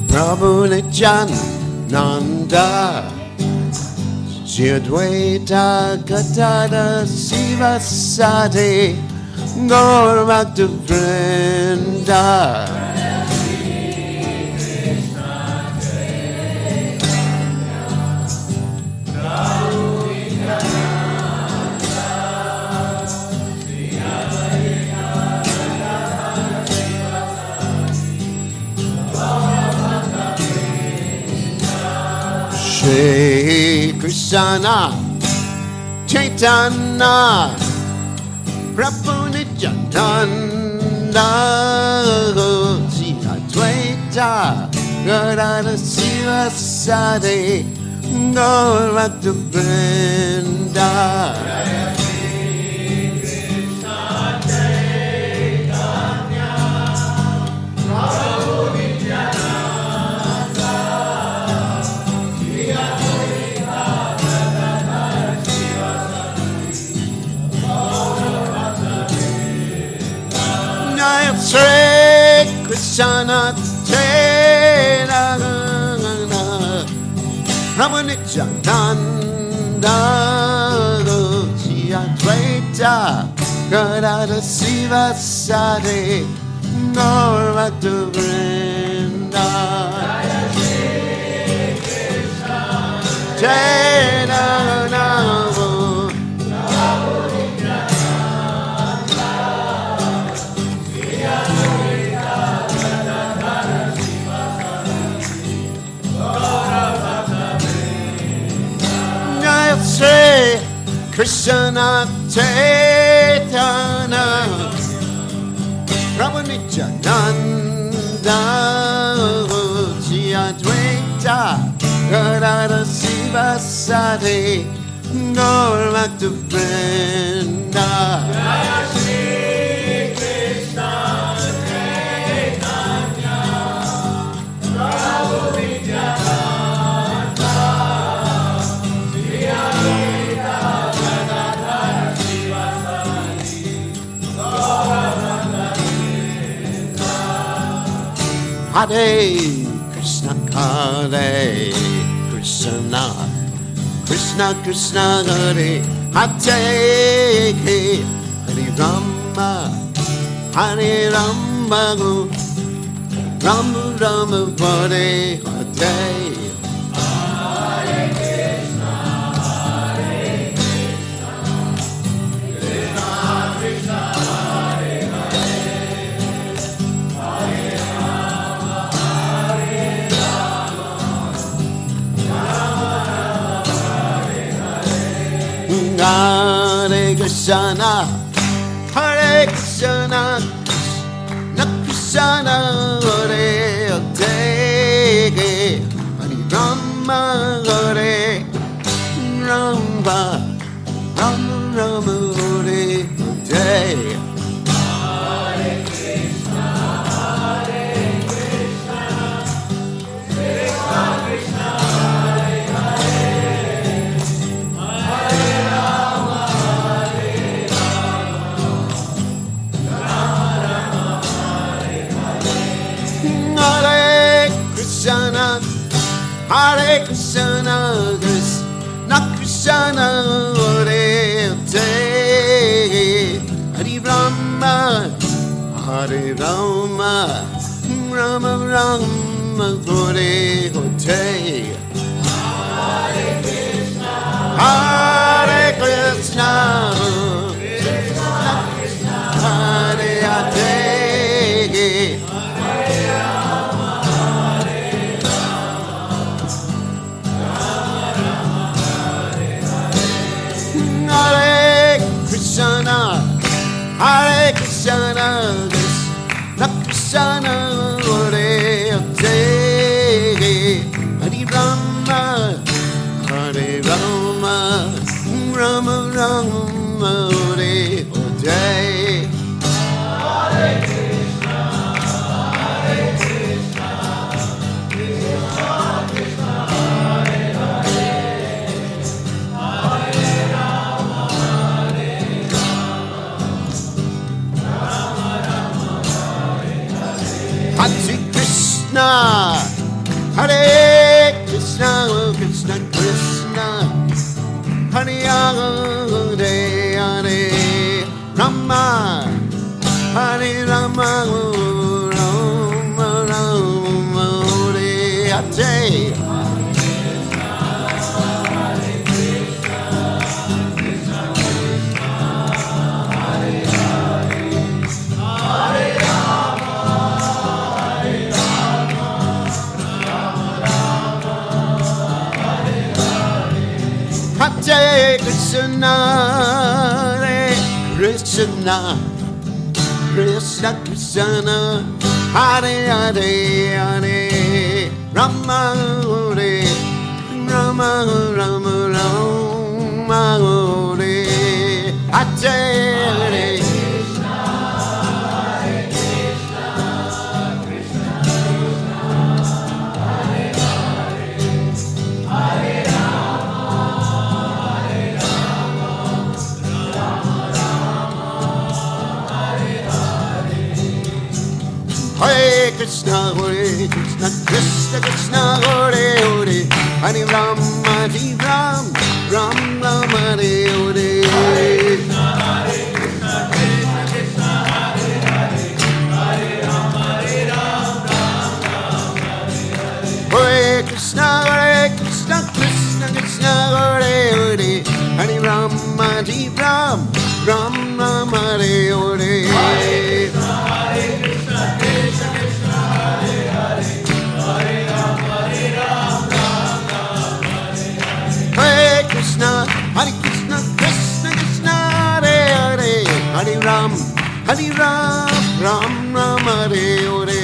Prabhu Nityananda Shri Advaita Gadadhara Sivasati Gaur Bhakta Vrinda Krishna Chaitanya Prabhu Nityananda Shri Advaita Gadadhara Sivasadi Gaur Bhakta Vrinda. Sri Krishna Chaitanya Prabhu Nityananda Shri Advaita Gadadhara Sivasadi Gaur Bhakta Vrinda. Chaitanya Sri Krishna Chaitanya Prabhu Nityananda Shri Advaita Gadadhara Sivasadi Gaur Bhakta Vrinda. Hare Krishna, Hare Krishna, Krishna Krishna, Hare Hare, Hare Rama, Hare Rama, Rama Rama, Hare Hare. Hare Krishna, Hare Krishna, Krishna Hare Hare, Hare Rama, Hare Rama, Rama Rama, Hare Hare. Hare Krishna, Krishna Krishna, Hare Hare, Hare Rama, Hare Rama, Rama Rama, Hare Hare. Hare Krishna, Krishna Krishna, Hare Hare. Hare Krishna, Krishna Krishna, Hare Hare, Hare Rama, Hare Rama, Rama Rama, Hare Hare. Hare Krishna, Krishna Krishna, Hare Hare, Hare Rama, Hare Rama, Rama Rama, Hare Hare. Hare Krishna, Hare Krishna, Krishna Krishna, Hare Hare, Hare Rama, Hare Rama, Rama Rama, Hare Hare Hare. Hare Krishna, Krishna Krishna, Hare Hare, Hare Rama, Hare Ram, Ram Ram, Hare Hare. Hare Krishna, Krishna Krishna, Hare Hare, Hare Rama, Hare Ram, Ram Ram, Hare Krishna, Krishna Krishna, Hare Hare, Hare Rama, Hare Ram, Ram Ram, Hare Hare. Hare Krishna, Krishna Krishna, Hare Hare, Hare Ram, Ram Ram, Hare Hare.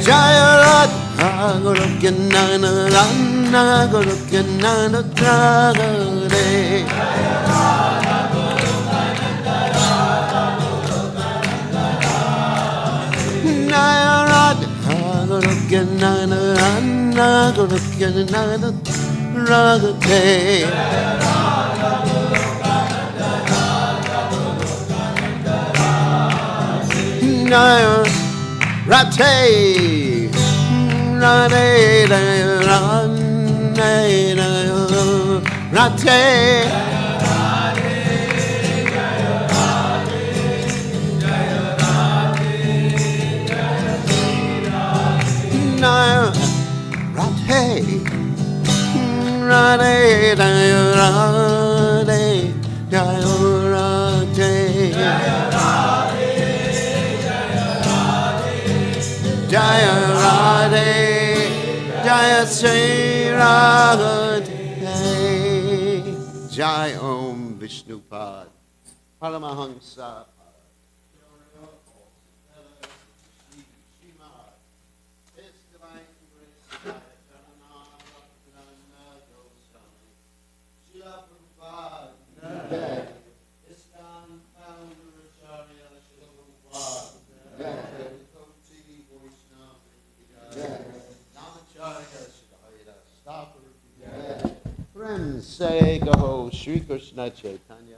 Jaya Radha Goloka Nana Rana Goloka Nana Dragare. Jaya Radha Goloka Nana Rana Goloka Nana Dragare. Jaya Radhe, Radhe, Radhe, Radhe. Radhe, Radhe, Radhe, Radhe, Jaya Radhe, Jaya Sri Radhe, Jai Om Vishnupad, Paramahamsa. Friends, say Gaho Shri Krishna Chaitanya.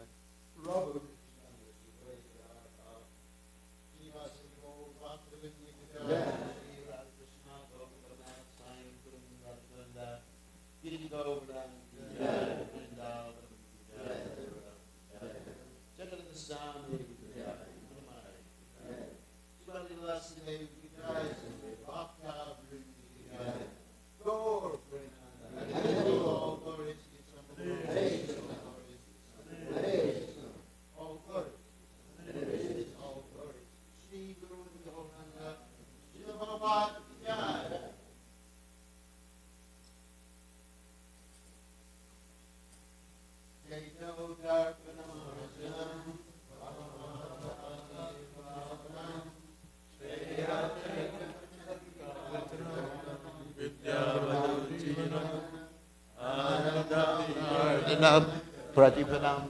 Pratipadam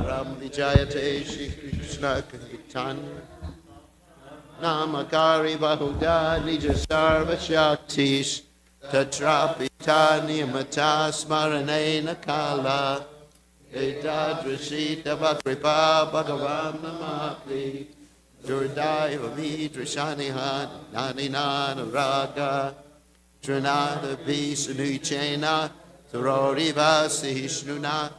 Ram Vijayate Shri Krishna Chaitanya Namakari Bahuda Nija Sarva Shaktish Tatrapita Niyamata Smaranena Kala Etadrashita Vakripa Bhagavam Namapri Durdaiva Vidrashanihan Naninana Raga Trinada Visanuchena Sororiva Sihishnuna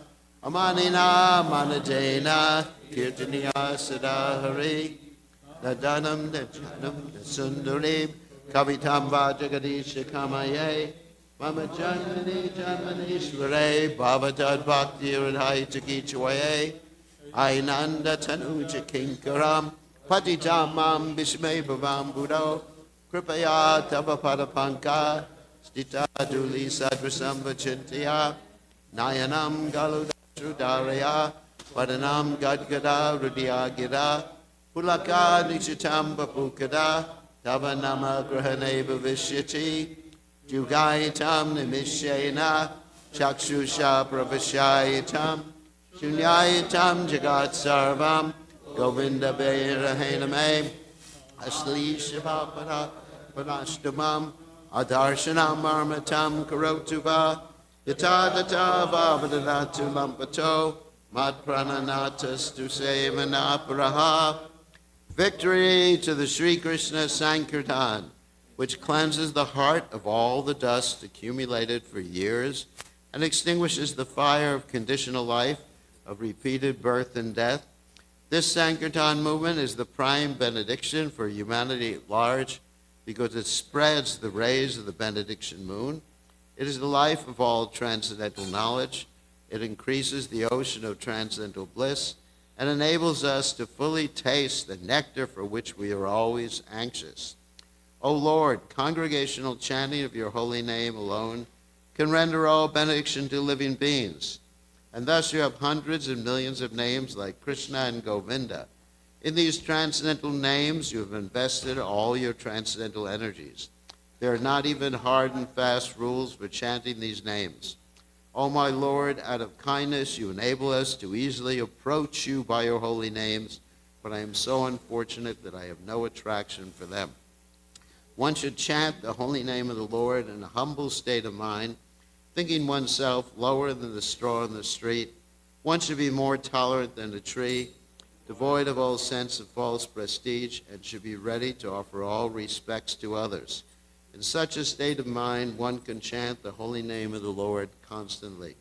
Amanina Manajena Kirtaniya Sadahari Nadanam Najanam Nasundarim Kavitam Vajagadisha Kamaye Mama Janmani Janmanishvare Bhavatad Bhakti Radhai Chakichwaye Ainanda Tanuja Kinkaram Patitamam Bishme Bhavam Buddho Kripaya Tavapada Stita Duli Sadrasam Vachintya Nayanam Galudasrudaraya Padanam Gadgada Rudya Gida Pulaka Nishitam Bapukada Tavanama Grahane Bhavishyati Jugayitam Nimishena Chakshusha Pravashayitam Shunyayitam Jagat Sarvam Govinda Beirahename Asli Shivapada Panashtamam Adarshanam Armatam Karotuva Yatadata Vavadatu Lampato Mat Prananatas Tusemanaparaha. Victory to the Sri Krishna Sankirtan, which cleanses the heart of all the dust accumulated for years and extinguishes the fire of conditional life, of repeated birth and death. This Sankirtan movement is the prime benediction for humanity at large because it spreads the rays of the benediction moon. It is the life of all transcendental knowledge. It increases the ocean of transcendental bliss and enables us to fully taste the nectar for which we are always anxious. O Lord, congregational chanting of your holy name alone can render all benediction to living beings. And thus you have hundreds and millions of names like Krishna and Govinda. In these transcendental names, you have invested all your transcendental energies. There are not even hard and fast rules for chanting these names. O my Lord, out of kindness, you enable us to easily approach you by your holy names, but I am so unfortunate that I have no attraction for them. One should chant the holy name of the Lord in a humble state of mind, thinking oneself lower than the straw in the street. One should be more tolerant than a tree, devoid of all sense of false prestige, and should be ready to offer all respects to others. In such a state of mind, one can chant the holy name of the Lord constantly.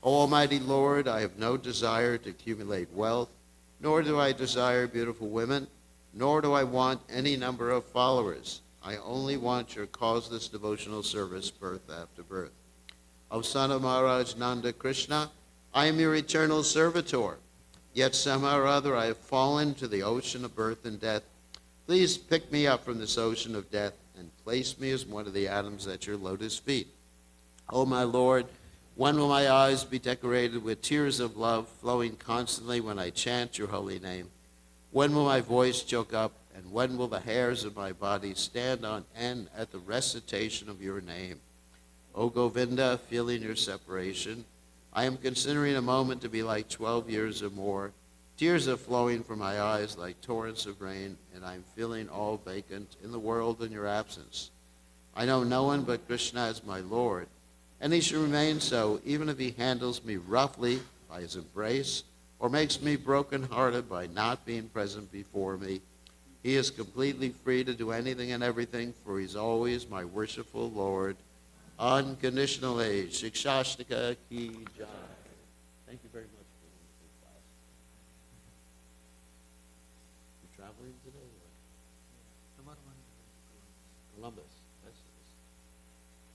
O Almighty Lord, I have no desire to accumulate wealth, nor do I desire beautiful women, nor do I want any number of followers. I only want your causeless devotional service birth after birth. O Son of Maharaj Nanda Krishna, I am your eternal servitor. Yet somehow or other I have fallen to the ocean of birth and death. Please pick me up from this ocean of death and place me as one of the atoms at your lotus feet. O my Lord, when will my eyes be decorated with tears of love flowing constantly when I chant your holy name? When will my voice choke up, and when will the hairs of my body stand on end at the recitation of your name? O Govinda, feeling your separation, I am considering a moment to be like 12 years or more. Tears are flowing from my eyes like torrents of rain, and I am feeling all vacant in the world in your absence. I know no one but Krishna as my Lord, and he should remain so, even if he handles me roughly by his embrace, or makes me broken-hearted by not being present before me. He is completely free to do anything and everything, for he is always my worshipful Lord, unconditionally. Shikshashtika ki jai. Thank you very much for the wonderful class. You traveling today? Or? Columbus. That's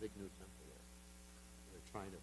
big new temple there. They're trying to